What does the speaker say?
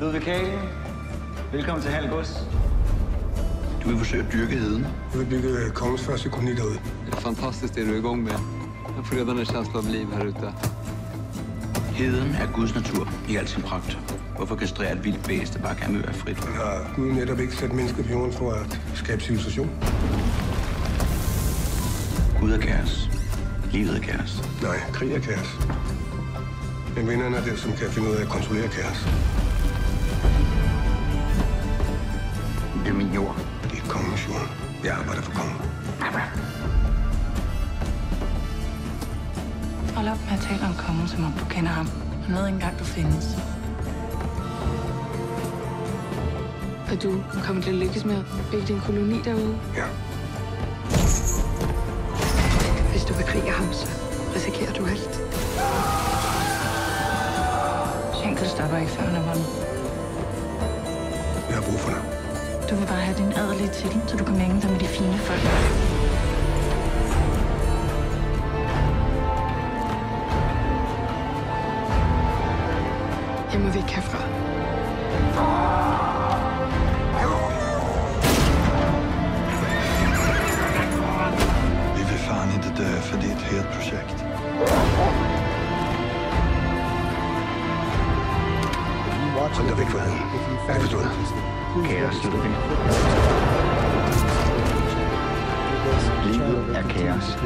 Ludvig Kage, velkommen til Halgås. Du vil forsøge at dyrke heden. Jeg vil bygge kongens første koloni derude. Det er fantastisk, det du er i gang med. Jeg får redan en känsla av liv her ute. Heden er Guds natur i al sin pragt. Hvorfor kastrere et vildt bæst, der bare gerne vil være frit? Men har Gud netop ikke sat mennesker på jorden for at skabe civilisation? Gud er kaos. Livet er kaos. Nej, krig er kaos. Men vinderne er det, som kan finde ud af at kontrollere kaos. Det er min jord. Det er kongens jord. Jeg arbejder for kongen. Hold op med at tale om kongen, som om du kender ham. Han ved ikke engang, du findes. Og du kommer til at lykkes med at bygge din koloni derude? Ja. Hvis du bekriger ham, så risikerer du alt. Schenkel stopper ikke, før han er vundet. Jeg har brug for dig. Du vil bare have din adelige titel, så du kan mænge dig med de fine folk. Jeg må væk herfra. Vi vil fan inte dö för det är ett helt projekt. Hold dig væk fra heden. Er det forstået? Kaos, Ludvig. Livet er kaos.